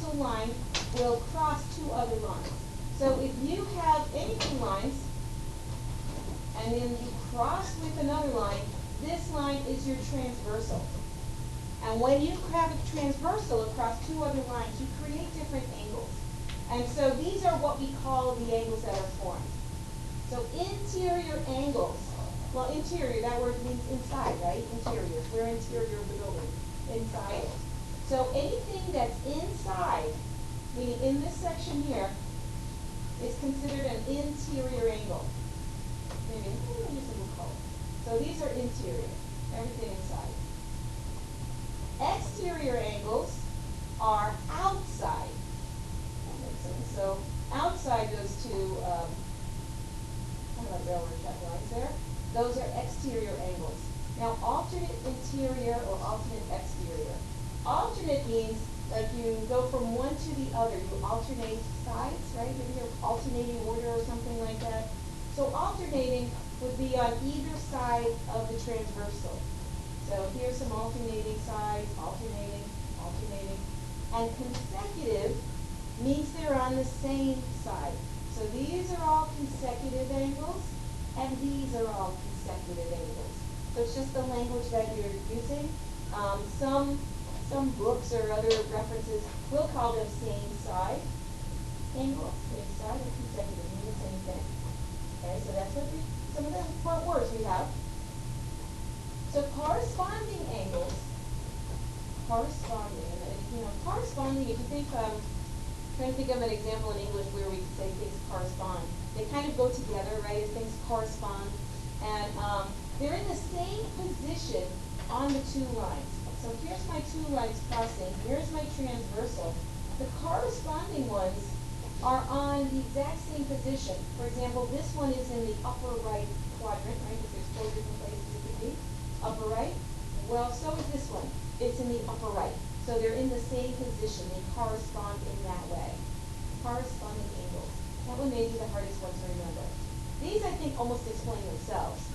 transversal line will cross two other lines. So if you have any two lines, and then you cross with another line, this line is your transversal. And when you have a transversal across two other lines, you create different angles. And so these are what we call the angles that are formed. So interior angles, well, interior, that word means inside, right? Interior, we're interior of the building, inside it. So anything that's inside, meaning in this section here, is considered an interior angle. Maybe, let me use a blue color. So these are interior, everything inside. Exterior angles are outside. That makes sense. So outside goes to, kind of like railroad track lines there. Those are exterior angles. Now alternate interior or alternate exterior. Alternate means like you go from one to the other. You alternate sides, right? Maybe you're alternating order or something like that. So alternating would be on either side of the transversal. So here's some alternating sides, alternating, alternating. And consecutive means they're on the same side. So these are all consecutive angles, and these are all consecutive angles. So it's just the language that you're using. Some books or other references will call them same side angles. Same side or consecutive mean the same thing. Okay, so that's what some of the important words we have. So corresponding angles, corresponding, if you think, trying to think of an example in English where we could say things correspond. They kind of go together, right, as things correspond. And they're in the same position on the two lines. So here's my two lines crossing, here's my transversal. The corresponding ones are on the exact same position. For example, this one is in the upper right quadrant, right, because there's 4 different places it could be. Upper right, well, so is this one. It's in the upper right. So they're in the same position. They correspond in that way. Corresponding angles. That one may be the hardest one to remember. These, I think, almost explain themselves.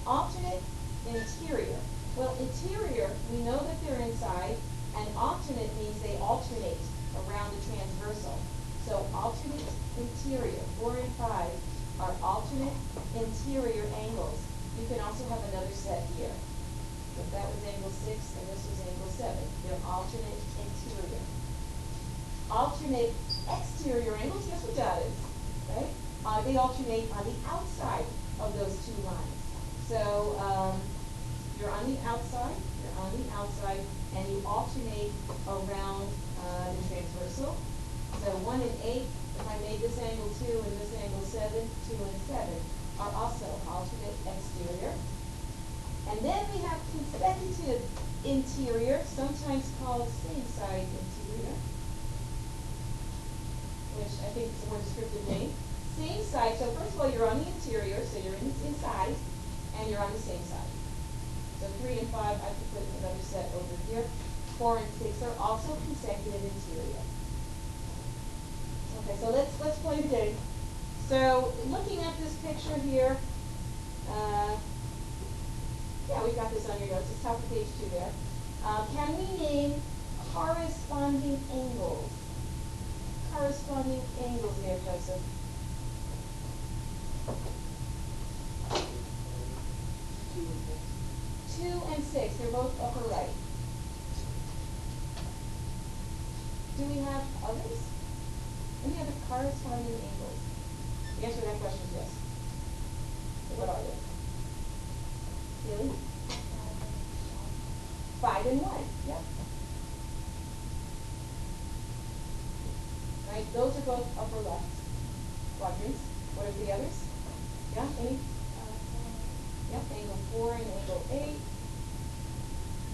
Alternate interior. Well, interior, we know that they're inside, and alternate means they alternate around the transversal. So alternate interior, 4 and 5, are alternate interior angles. You can also have another set here. If that was angle 6 and this was angle 7, they're alternate interior. Alternate exterior angles, guess what that is, right? They alternate on the outside of those two lines. So you're on the outside, and you alternate around the transversal. So 1 and 8, if I made this angle 2 and this angle 7, 2 and 7 are also alternate exterior. And then we have consecutive interior, sometimes called same side interior, which I think is a more descriptive name. Same side, so first of all, you're on the interior, so you're inside, and you're on the same side. So 3 and 5, I could put another set over here. 4 and 6 are also consecutive interior. Okay, so let's play the game. So looking at this picture here, yeah, we got this on your notes. It's top of page 2 there. Can we name corresponding angles? Corresponding angles there, Joseph. 2 and 6, they're both upper right. Do we have others? Any other corresponding angles? The answer to that question is yes. So what are they? Really? 5 and 1, yep. Right, those are both upper left quadrants. What are the others? Yeah, any? Yep, angle 4 and angle 8.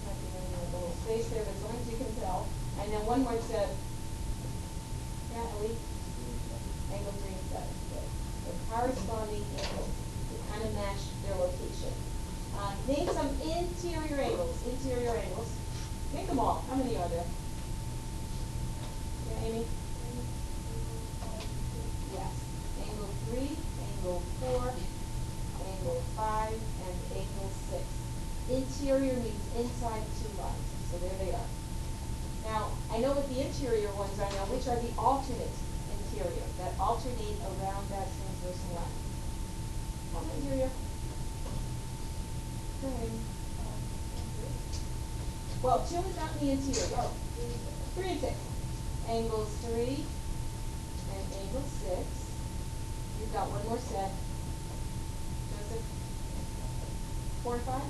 Might be a little space there, but as long as you can tell. And then one more set. Yeah, Ellie? Angle 3 and 7. Good. So corresponding angles. They kind of match their location. Name some interior angles. Interior angles. Make them all. How many are there? Yeah, Amy? Yes. Angle 3, angle 4, angle 5, and angle 6. Interior means inside two lines. So there they are. Now, I know what the interior ones are now, which are the alternate interior, that alternate around that transversal line. Alternate interior. Okay. Well, 2 is not in the interior. 3 and 6. Angles 3 and angle 6. You've got one more set. Joseph? 4 and 5?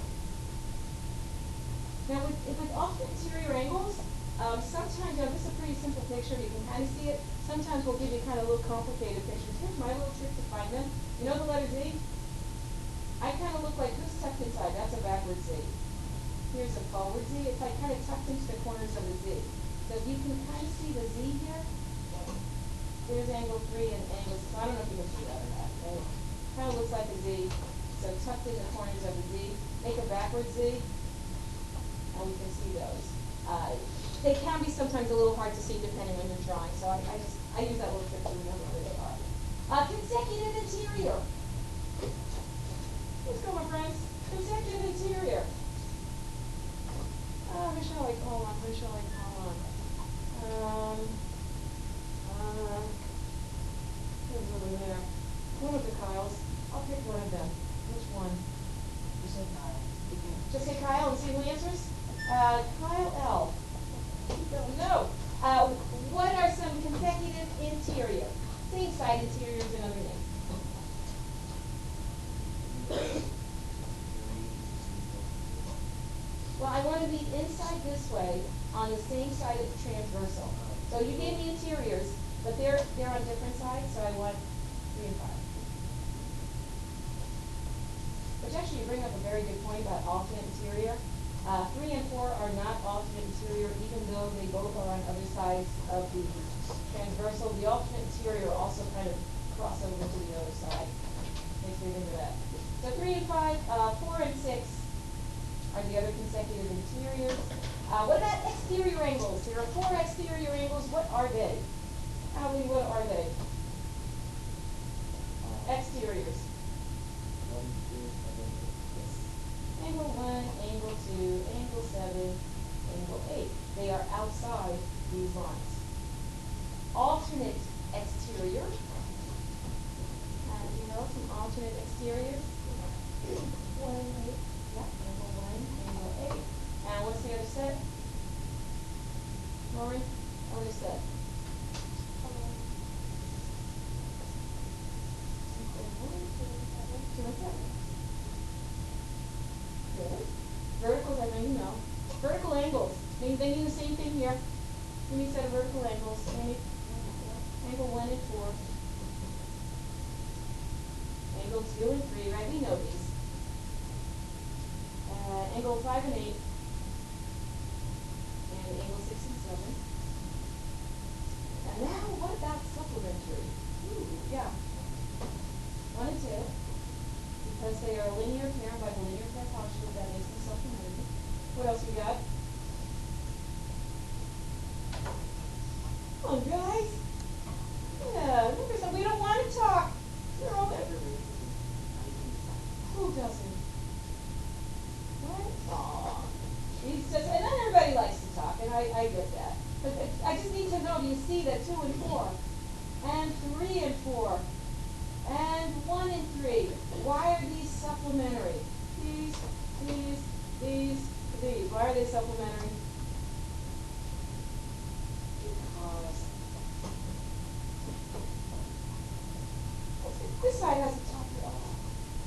Now, with alternate interior angles, sometimes, this is a pretty simple picture. You can kind of see it. Sometimes we'll give you kind of little complicated pictures. Here's my little trick to find them. You know the letter Z? I kind of look like, who's tucked inside? That's a backward Z. Here's a forward Z. It's like kind of tucked into the corners of the Z. So if you can kind of see the Z here, there's angle 3 and angle 6. I don't know if you can see that or not. Right? Kind of looks like a Z. So tucked in the corners of the Z. Make a backward Z, and we can see those. They can be sometimes a little hard to see depending on your drawing. So I use that little trick to remember where they are. Consecutive interior. Let's go, my friends. Consecutive interior. Who shall I call on? Who shall I call on? Who's over there? One of the Kyles. I'll pick one of them. Which one? You said Kyle. Just say Kyle and see who answers. Kyle L. No. What are some consecutive interior? Same side interior is another name. Well, I want to be inside this way on the same side of the transversal. So you gave me interiors, but they're on different sides, so I want 3 and 5. Which actually you bring up a very good point about alternate interior. 3 and 4 are not alternate interior, even though they both are on other sides of the transversal. The alternate interior also kind of cross over to the other side. Makes me think of that. So 3 and 5, 4 and 6 are the other consecutive interiors. What about exterior angles? There are 4 exterior angles. What are they? Allie, what are they? Exteriors. Angle 1, angle 2, angle 7, angle 8. They are outside these lines. Alternate exterior. You know some alternate exteriors? 1 and 8. Yeah, angle 1, angle 8. And what's the other set? Rory, other set. Good. Verticals, I know you know. Vertical angles. They mean the same thing here. Give me a set of vertical angles. Angle 1 and 4. Angle 2 and 3, right? We know these. Angle 5 and 8. And angle 6 and 7. And now, what about supplementary? Ooh, yeah. 1 and 2. Because they are a linear pair by the linear pair postulate, that makes them supplementary. What else we got? Come on, guys. Yeah, remember something. We don't want to talk. We're all better. Who doesn't? What? Aw. He's just, and not everybody likes to talk, and I get that. But I just need to know, do you see that 2 and 4? And 3 and 4? And 1 and 3. Why are these supplementary? These. Why are they supplementary? Because this side has a top at all.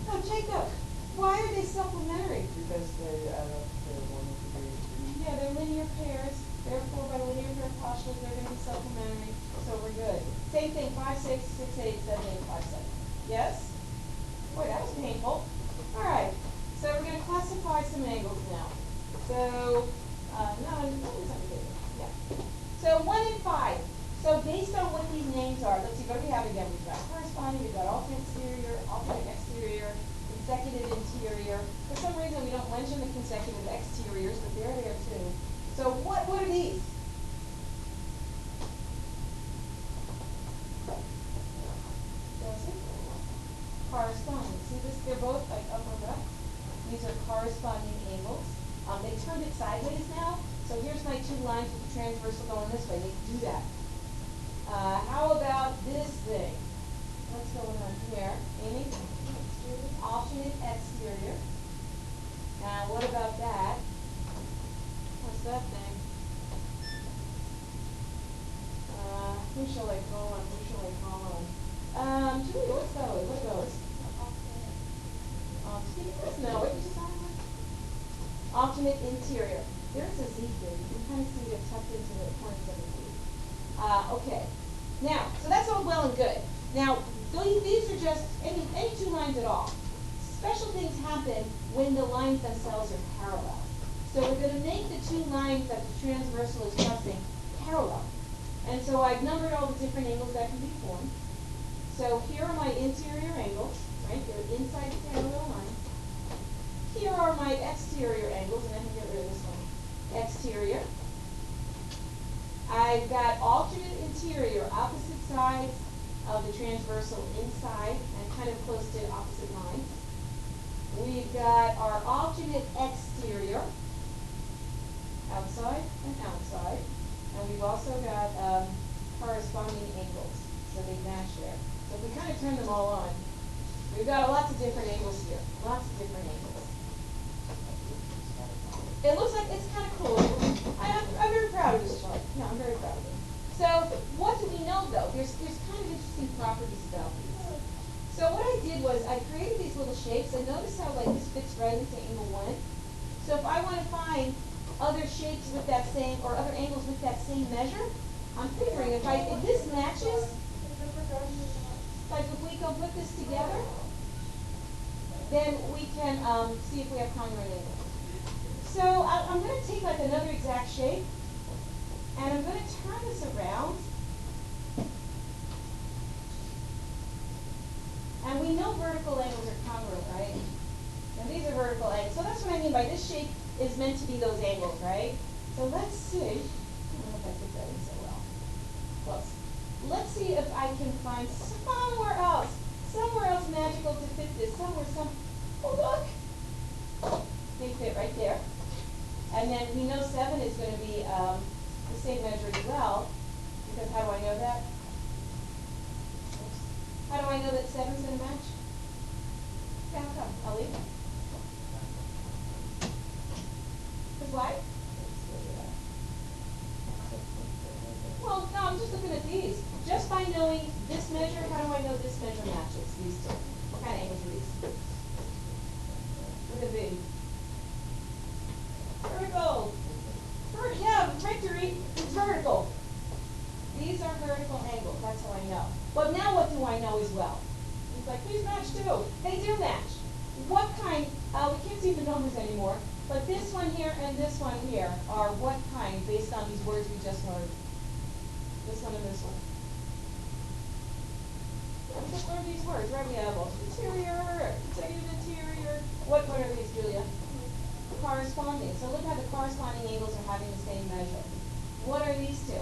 No, Jacob, why are they supplementary? Because they add up to 1 and 3. Yeah, they're linear pairs. Therefore, by the linear pair postulate, they're going to be supplementary. So we're good. Same thing, 5, 6, 6, 8, 7, 8, 5, 7. Yes? Boy, that was painful. All right. So we're going to classify some angles now. So, yeah. So 1 and 5. So based on what these names are, let's see, what do we have again? We've got corresponding, we've got alternate exterior, alternate exterior, consecutive interior. For some reason, we don't mention the consecutive exteriors, but they're there too. So what are these? Corresponding. See this? They're both like up or left. These are corresponding angles. They turned it sideways now. So here's my 2 lines with the transversal going this way. They can do that. How about this thing? What's going on here? Amy? Alternate exterior. Now, what about that? What's that thing? Who shall I call on? Who shall I call on? Julie, what's those? What are those? No, what did you say? Alternate interior. There's a Z here. You can kind of see it tucked into the corners of the Z. Okay. Now, so that's all well and good. Now, these are just any two lines at all. Special things happen when the lines themselves are parallel. So we're going to make the two lines that the transversal is crossing parallel. And so I've numbered all the different angles that can be formed. So here are my interior angles, right? They're inside the parallel line. Here are my exterior angles, and I can get rid of this one. Exterior. I've got alternate interior, opposite sides of the transversal inside and kind of close to opposite lines. We've got our alternate exterior, outside and outside. And we've also got corresponding angles, so they match there. So if we kind of turn them all on, we've got lots of different angles here, lots of different angles. It looks like it's kind of cool. I'm very proud of this chart. Yeah, I'm very proud of it. So what do we know though? There's kind of interesting properties about these. So what I did was I created these little shapes, and notice how like this fits right into angle 1. So if I want to find other shapes with that same, or other angles with that same measure, I'm figuring if this matches, like if we can put this together, then we can see if we have congruent angles. So I'm going to take like another exact shape, and I'm going to turn this around. And we know vertical angles are congruent, right? And these are vertical angles. So that's what I mean by this shape is meant to be those angles, right? So let's see. I don't know if I put that in so well. Close. Let's see if I can find somewhere else magical to fit this. Oh, look. They fit right there. And then we know 7 is going to be the same measure as well, because how do I know that? Oops. How do I know that 7 is going to match? Okay, how come? I'll leave it. Because why? Well, no, I'm just looking at these. Just by knowing this measure, how do I know this measure matches these two? What kind of angles are these? Look at these. Vertical. Yeah, victory is vertical. These are vertical angles. That's how I know. But now what do I know as well? It's like, these match too. They do match. What kind? We can't see the numbers anymore. But this one here and this one here are what kind based on these words we just learned? This one and this one. We just learned these words, right? We have interior, consecutive interior. What are these, Julia? Corresponding. So look how the corresponding angles are having the same measure. What are these two?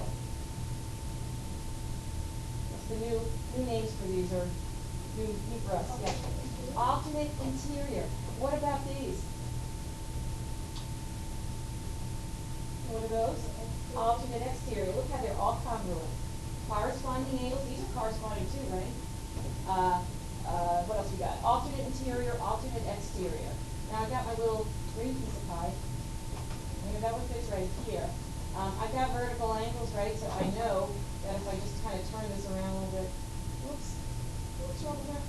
What's the new names for these, or new for us? Yeah. Alternate interior. What about these? What are those? Alternate exterior. Look how they're all congruent. Corresponding angles. These are corresponding too, right? What else we got? Alternate interior, alternate exterior. Now I've got my little green piece of pie. That one fits right here. I've got vertical angles, right? So I know that if I just kind of turn this around a little bit, whoops, what's wrong with that?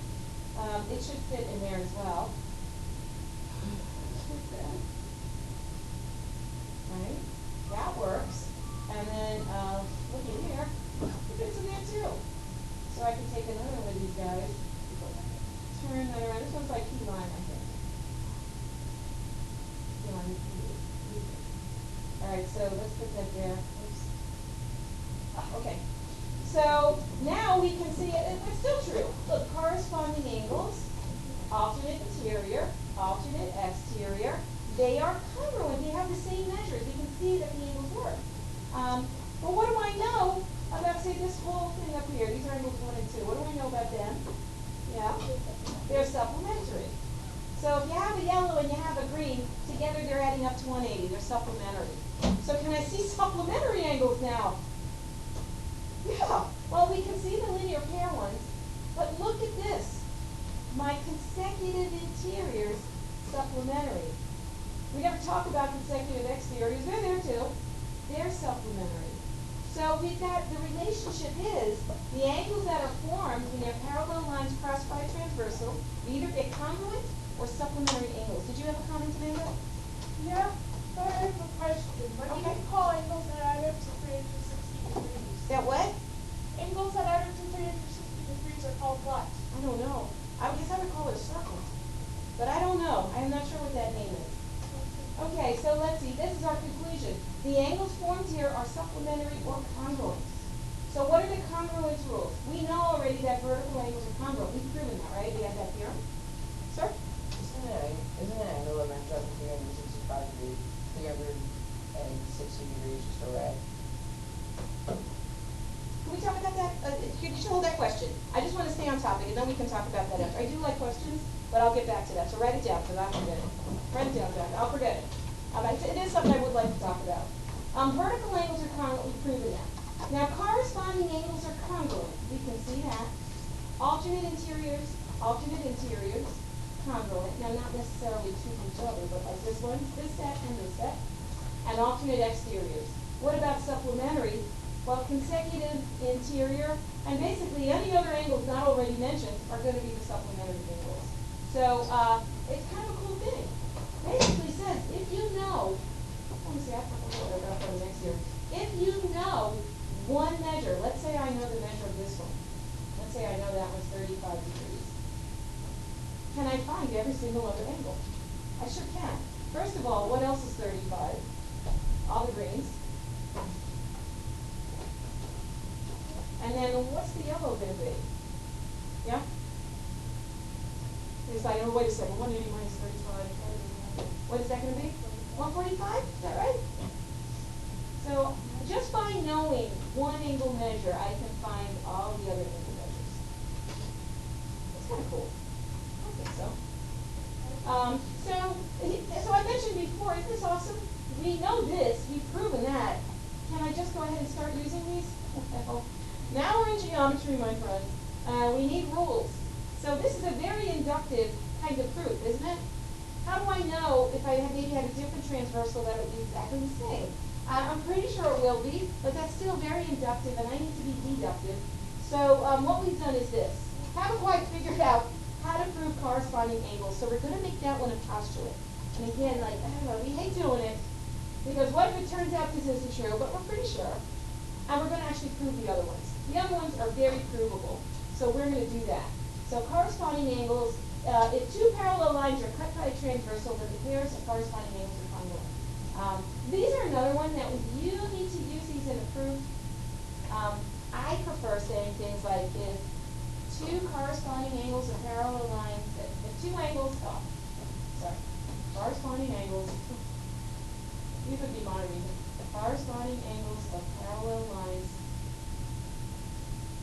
It should fit in there as well. Right? That works. And then look in here, it fits in there too. So I can take another one of these guys, turn that around. This one's like key line, I think. All right, so let's put that there. Oops. Okay. So now we can see it's still true. Look, corresponding angles, alternate interior, alternate exterior. They are congruent. They have the same measures. We can see that the angles work. But what do I know about, say, this whole thing up here? These are angles 1 and 2. What do I know about them? Yeah, they're supplementary. So if you have a yellow and you have a green, together they're adding up to 180. They're supplementary. So can I see supplementary angles now? my consecutive interiors supplementary. We never talk about consecutive exteriors. They're there too. They're supplementary. So we've got the relationship is the angles that are formed when they're parallel lines crossed by a transversal either get congruent or supplementary angles. Did you have a comment, Amanda? Yeah, but I have a question. What do Okay. you call angles that add up to 360 degrees? That what? Angles that add up to 360 degrees are called what? I don't know. I guess I would call it a circle. But I don't know. I'm not sure what that name is. Okay, so let's see. This is our conclusion. The angles formed here are supplementary or congruent. So what are the congruence rules? We know already that vertical angles are congruent. We've proven that, right? We have that theorem. Sir? Isn't an angle that matches up to 365 degrees, 360 degrees just a ray? Can we talk about that? You should hold that question. I just want to stay on topic, and then we can talk about that after. I do like questions, but I'll get back to that. So write it down, because I'll forget it. Write it down, Jack. I'll forget it. It is something I would like to talk about. Vertical angles are congruent. We've proven that. Now, corresponding angles are congruent. We can see that. Alternate interiors, congruent. Now, not necessarily to each other, but like this one, this set, and this set. And alternate exteriors. What about supplementary? Well, consecutive interior, and basically any other angles not already mentioned are going to be the supplementary angles. So it's kind of a cool thing. Basically says if you know, let me see, I forgot what I got for the next year. If you know one measure, let's say I know the measure of this one. Let's say I know that one's 35 degrees. Can I find every single other angle? I sure can. First of all, what else is 35? All the greens. And then what's the yellow going to be? Yeah? It's like, oh, wait a second, 180 minus 35. What is that going to be? 145? Is that right? So just by knowing one angle measure, I can find all the other angle measures. It's kind of cool. I think so. So I mentioned before, isn't this awesome? We know this. We've proven that. Can I just go ahead and start using these? Now we're in geometry, my friends. We need rules. So this is a very inductive kind of proof, isn't it? How do I know if I maybe had a different transversal that would be exactly the same? I'm pretty sure it will be, but that's still very inductive, and I need to be deductive. So what we've done is this. Haven't quite figured out how to prove corresponding angles, so we're going to make that one a postulate. And again, like, I don't know, we hate doing it, because what if it turns out this isn't true, but we're pretty sure. And we're going to actually prove the other ones. The other ones are very provable, so we're going to do that. So corresponding angles, if two parallel lines are cut by a transversal, then the pairs of corresponding angles are congruent. These are another one that you need to use these in a proof. I prefer saying things like if two corresponding angles of parallel lines, if two angles, corresponding angles, these would be my reason. The corresponding angles of parallel lines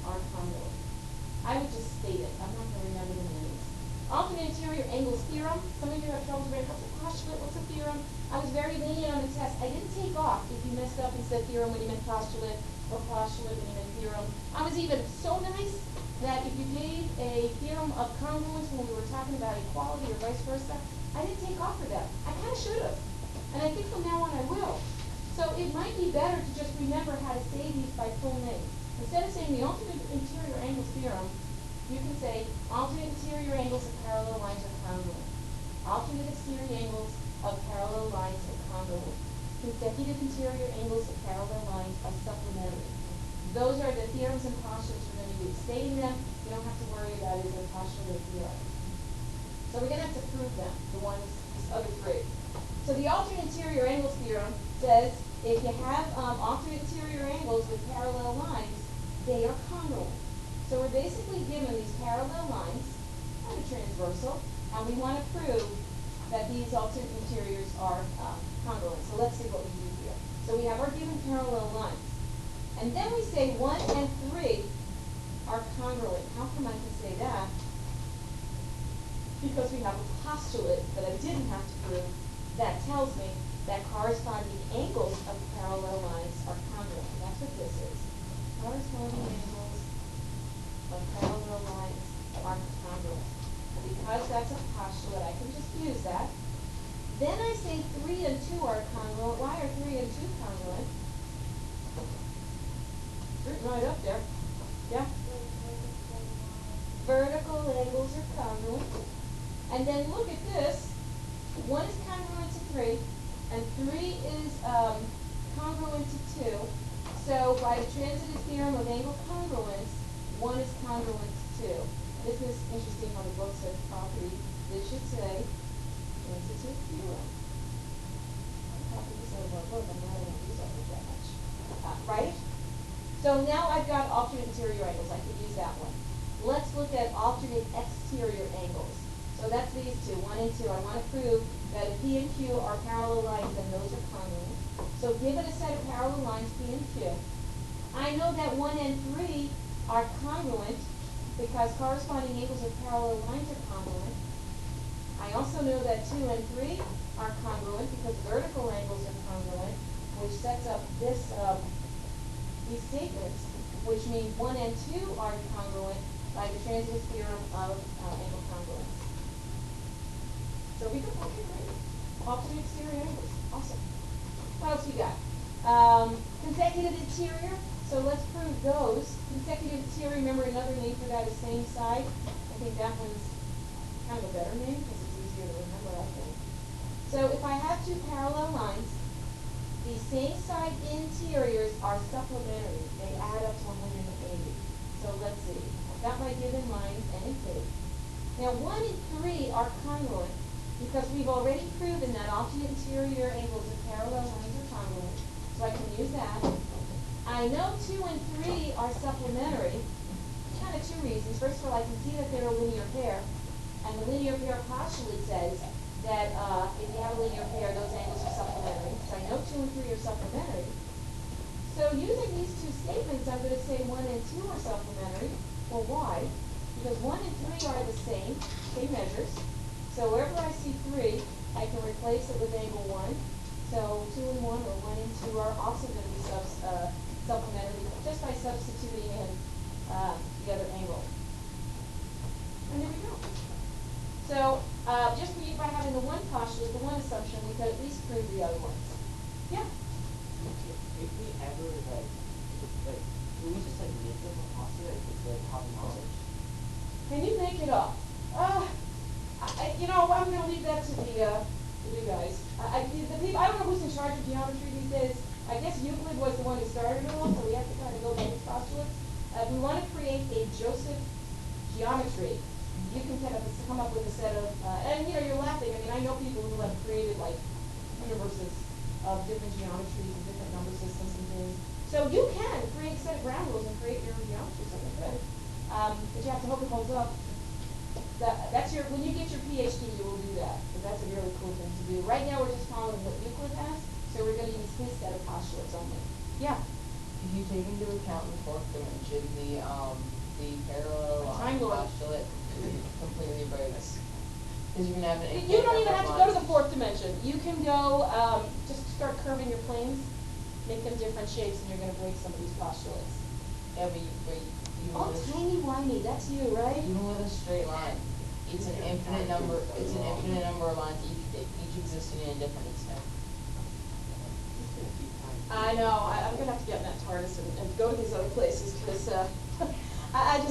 are congruent. I would just state it. I'm not going to remember the names. Alternate interior angles theorem. Some of you have trouble with what's a postulate, what's a theorem. I was very lenient on the test. I didn't take off if you messed up and said theorem when you meant postulate, or postulate when you meant theorem. I was even so nice that if you gave a theorem of congruence when we were talking about equality or vice versa, I didn't take off for that. I kind of should have. And I think from now on I will. So it might be better to just remember how to say these by full name. Instead of saying the alternate interior angles theorem, you can say alternate interior angles of parallel lines are congruent. Alternate exterior angles of parallel lines are congruent. Consecutive interior angles of parallel lines are supplementary. Those are the theorems and postulates we're going to use. Stating them, you don't have to worry about is it a postulate or theorem. So we're going to have to prove them, these other three. So the alternate interior angles theorem says if you have alternate interior angles with parallel lines, they are congruent. So we're basically given these parallel lines and a transversal, and we want to prove that these alternate interiors are congruent. So let's see what we do here. So we have our given parallel lines. And then we say 1 and 3 are congruent. How come I can say that? Because we have a postulate that I didn't have to prove that tells me that corresponding angles of parallel lines are congruent. That's what this is. Corresponding angles of parallel lines are congruent. because that's a postulate, I can just use that. Then I say 3 and 2 are congruent. Why are 3 and 2 congruent? Written right up there. Yeah? Vertical angles are congruent. And then look at this. 1 is congruent to 3, and 3 is congruent to 2. So by the transitive theorem of angle congruence, 1 is congruent to 2. This is interesting how the book says property. This should say transitive theorem. I'll copy this out of our book. I'm not going to use it that much. Right? So now I've got alternate interior angles. I could use that one. Let's look at alternate exterior angles. So that's these two, 1 and 2. I want to prove that if P and Q are parallel lines, then those are congruent. So given a set of parallel lines, P and Q, I know that 1 and 3 are congruent because corresponding angles of parallel lines are congruent. I also know that 2 and 3 are congruent because vertical angles are congruent, which sets up this these statements, which means 1 and 2 are congruent by the transitive theorem of angle congruence. So we got, okay, great. Alternate exterior angles. Awesome. What else we got? Consecutive interior. So let's prove those. Consecutive interior, remember another name for that is same side. I think that one's kind of a better name because it's easier to remember, I think. So if I have two parallel lines, the same side interiors are supplementary. They add up to 180. So let's see. I've got my given lines N and K. Now 1 and 3 are congruent because we've already proven that alternate interior angles of parallel lines are congruent. So I can use that. I know 2 and 3 are supplementary. Kind of two reasons. First of all, I can see that they're a linear pair. And the linear pair postulate says that if you have a linear pair, those angles are supplementary. So I know 2 and 3 are supplementary. So using these two statements, I'm going to say 1 and 2 are supplementary. Well, why? Because 1 and 3 are the same measures. So wherever I see 3, I can replace it with angle 1. So 2 and 1 or 1 and 2 are also going to be supplementary just by substituting in the other angle. And there we go. So just by having the one postulate, the one assumption, we could at least prove the other ones. Yeah? If we ever, can we just make up a postulate with the common knowledge? Can you make it up? I'm going to leave that to you guys. I don't know who's in charge of geometry these days. I guess Euclid was the one who started it all, so we have to kind of go by his postulates. If we want to create a Joseph geometry, you can kind of come up with a set of, and you're laughing. I mean, I know people who have created like universes of different geometries and different number systems and things. So you can create a set of ground rules and create your geometry, something good. But you have to hope it holds up. When you get your PhD, you will do that, because that's a really cool thing to do. Right now, we're just following what Euclid has, so we're going to use his set of postulates only. Yeah? If you take into account the fourth dimension, the parallel line Triangle. postulate completely breaks. Because you're going to have an You don't even have to go to the fourth dimension. You can go, just start curving your planes, make them different shapes, and you're going to break some of these postulates. Yeah, but Oh, tiny-whiny, that's you, right? even with a straight line, it's an infinite number. It's an infinite number of lines, each existing in a different extent. I know. I'm going to have to get in that TARDIS and go to these other places, because I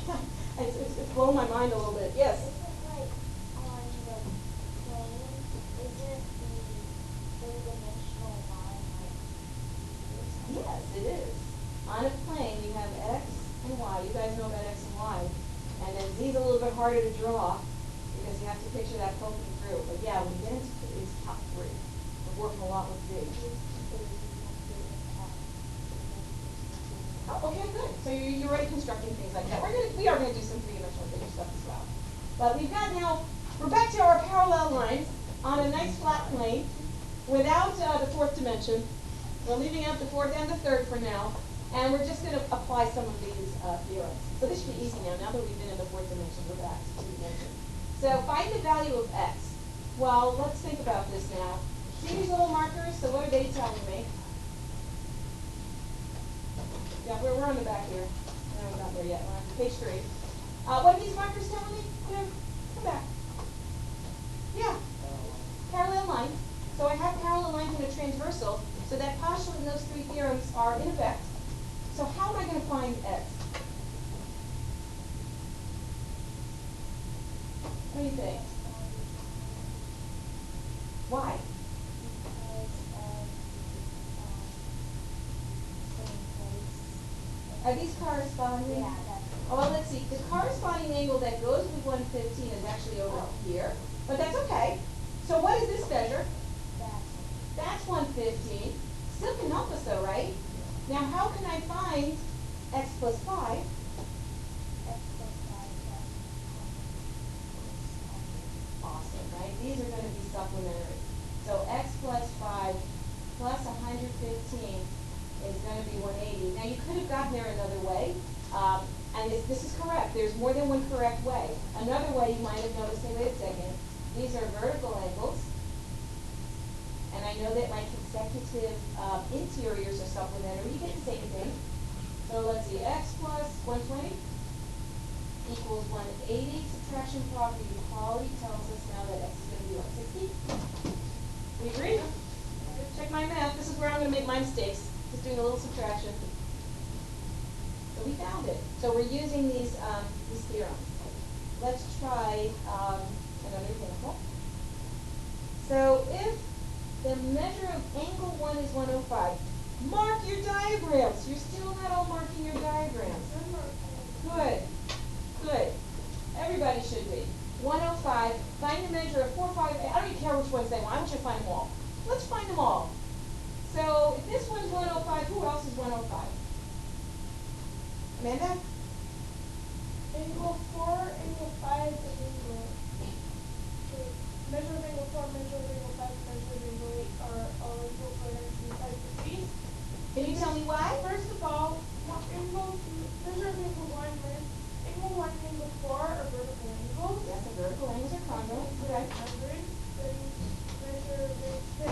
can't. It's blown my mind a little bit. Yes? Is it like on the plane? Is it the three-dimensional line like Yes, it is. On a plane, you have X and Y. You guys know about X and Y. And then Z is a little bit harder to draw because you have to picture that poking through. But yeah, when you get into these top three, we're working a lot with Z. Oh, okay, good. So you're already constructing things like that. We are gonna do some three-dimensional figure stuff as well. But we're back to our parallel lines on a nice flat plane without the fourth dimension. We're leaving out the fourth and the third for now. And we're just going to apply some of these theorems. So this should be easy now. Now that we've been in the fourth dimension, we're back to two dimension. So find the value of x. Well, let's think about this now. See these little markers? So what are they telling me? Yeah, we're on the back here. No, we're not there yet. We're on page 3. What are these markers telling me? Come transversal, so that postulate and those three theorems are in effect. So how am I going to find x? What do you think? Why? Are these corresponding? Yeah, that's. Oh, well, let's see. The corresponding angle that goes with 115 is actually over here, but that's okay. So what is this measure? That's 115. Still can help us though, right? Now how can I find x plus 5? Awesome, right? These are going to be supplementary. So x plus 5 plus 115 is going to be 180. Now you could have gotten there another way, and this is correct. There's more than one correct way. Another way you might have noticed, hey, wait a second, these are vertical angles, and I know that my consecutive interiors are supplementary. You get the same thing. So let's see, x plus 120 equals 180. Subtraction property equality tells us now that x is going to be 160. We agree? Check my math. This is where I'm going to make my mistakes. Just doing a little subtraction. So we found it. So we're using these theorems. Let's try another example. So if the measure of angle 1 is 105, mark your diagrams. You're still not all marking your diagrams. Good. Good. Everybody should be. 105. Find the measure of 4, 5, 8. I don't even care which ones they want. I want you to find them all. Let's find them all. So if this one's 105, who else is 105? Amanda? Angle 4, angle 5, and angle 8. Measure of angle 4, measure of angle 5, measure of angle 8 are all equal to 95 degrees. Can you tell me why? First of all, measure of angle 1 and angle 1 and angle 4 are vertical angles. Yes, the vertical angles are congruent. Okay. 100. Then measure of angle 10,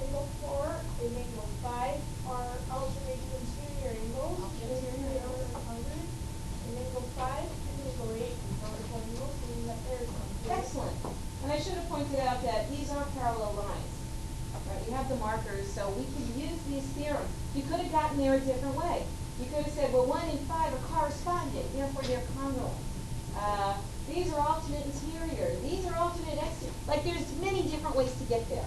angle 4 and angle 5 are alternating interior angles. Interior They angles. are 100. And angle 5 and angle 8 are vertical angles, meaning that they're congruent. Excellent. And I should have pointed out that these are parallel lines. Right? We have the markers, so we can use these theorems. You could have gotten there a different way. You could have said, well, 1 and 5 are corresponding, therefore they're congruent. These are alternate interior. These are alternate exterior. Like there's many different ways to get there.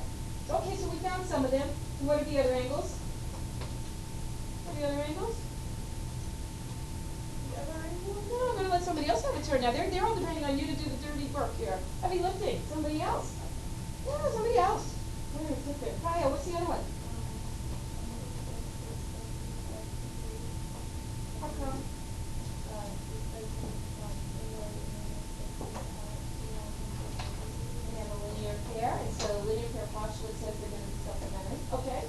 Okay, so we found some of them. And what are the other angles? What are the other angles? The other angle? No, I'm going to let somebody else have a turn now. They're all depending on you to do the dirty work here. Heavy lifting. Somebody else. Yeah, somebody else. We're going to sit there. Kaya, what's the other one? How come? We have a linear pair, and so the linear pair postulate says they're going to be supplementary. Okay.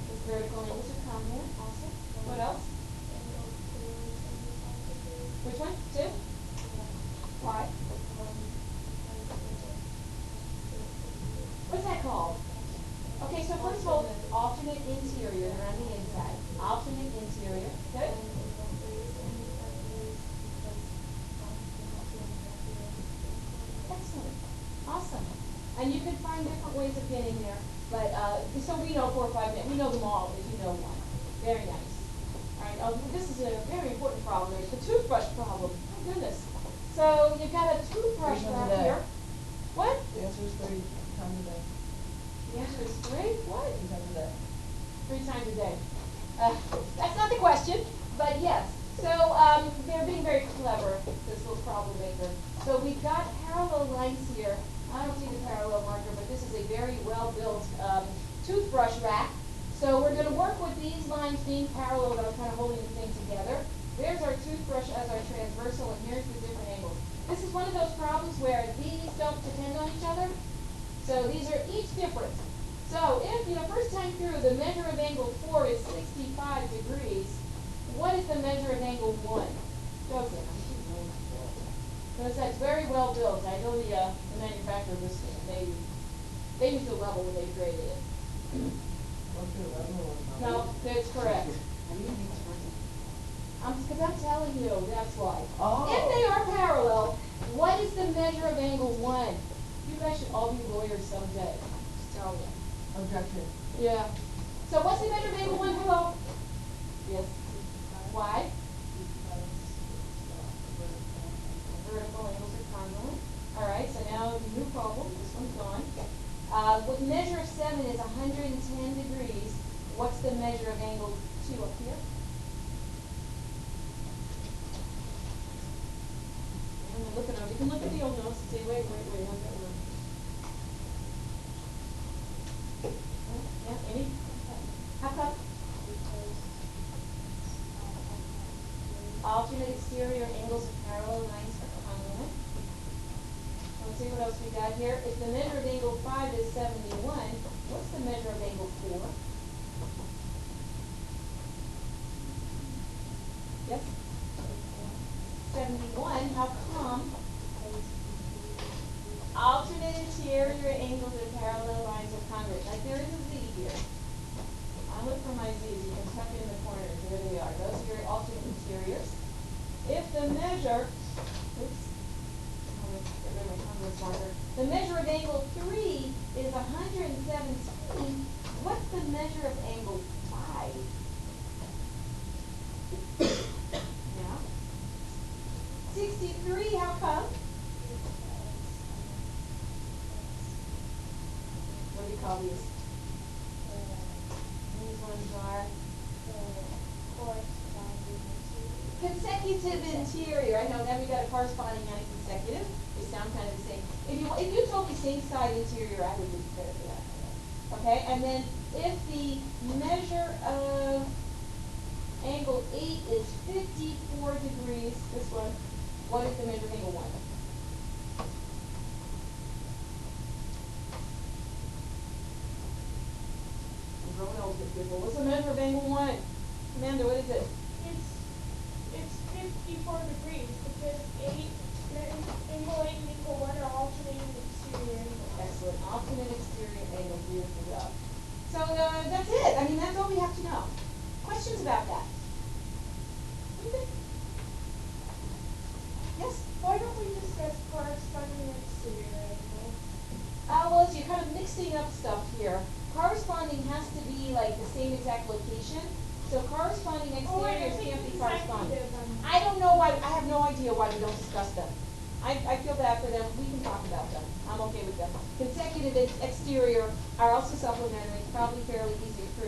The vertical angles are congruent. Awesome. What else? Which one? 2? Why? What's that called? Okay, so first of all, alternate interior around the inside. Alternate interior. Good. Excellent. Awesome. And you can find different ways of getting there. But so we know 4, 5, we know them all if you know one. Very nice. All right. This is a very important problem. There's the toothbrush problem. Oh goodness. So you've got a toothbrush wrap here. What? The answer is 3 times a day. The answer is 3. What? 3 times a day. 3 times a day. That's not the question, but yes. So they're being very clever, this little problem maker. So we've got parallel lines here. I don't see the parallel marker, but this is a very well-built toothbrush rack. So we're going to work with these lines being parallel that are kind of holding the thing together. There's our toothbrush as our transversal, and here's the different angles. This is one of those problems where these don't depend on each other. So these are each different. So if, first time through, the measure of angle 4 is 65 degrees, what is the measure of angle 1? Joseph. Because that's very well built. I know the manufacturer of this thing, they used a level when they created it. No, that's correct. Because I'm telling you, that's why. Oh. If they are parallel, What is the measure of angle 1? You guys should all be lawyers someday. Just tell you. Objection. Yeah. So what's the measure of angle 1? Hello? Yes. Why? Vertical angles are congruent. All right, so now new problem. This one's gone. What measure of 7 is 110 degrees. What's the measure of angle 2 up here? And look at them. You can look at the old notes and say, wait, how's that work? Yeah, any? How come? Alternate exterior angles of parallel lines are congruent. Let's see what else we got here. If the measure of angle 5 is 71, what's the measure of angle 4? Yes? 71. How come? Alternate interior angles of parallel lines are congruent. Like there is a Z here. I look for my Z's. You can tuck it in the corners. There they are. Those are your alternate interiors. If the measure, oops, get rid of my congruence marker. The measure of angle 3 is 117. What's the measure of angle 5? Yeah. 63. How come? What do you call these? These ones are consecutive interior. I know now we got a corresponding and a consecutive. They sound kind of the same. If you told me same side interior, I would be prepared for that. Okay, and then if the measure of angle 8 is 54 degrees, this one, what is the measure of angle 1? What's the measure of angle 1? Amanda, what is it? It's 54 degrees because angle 8 and angle 1 are alternating exterior angles. Excellent. Alternate exterior angle. Beautiful job. So that's it. I mean, that's all we have to know. Questions about that? What do you think? Yes? Why don't we discuss corresponding exterior angles? Well, so you're kind of mixing up stuff here. Corresponding has to be like the same exact location. So corresponding exteriors can't be corresponding. I don't know why. I have no idea why we don't discuss them. I feel bad for them. We can talk about them. I'm okay with them. Consecutive exterior are also supplementary. Probably fairly easy to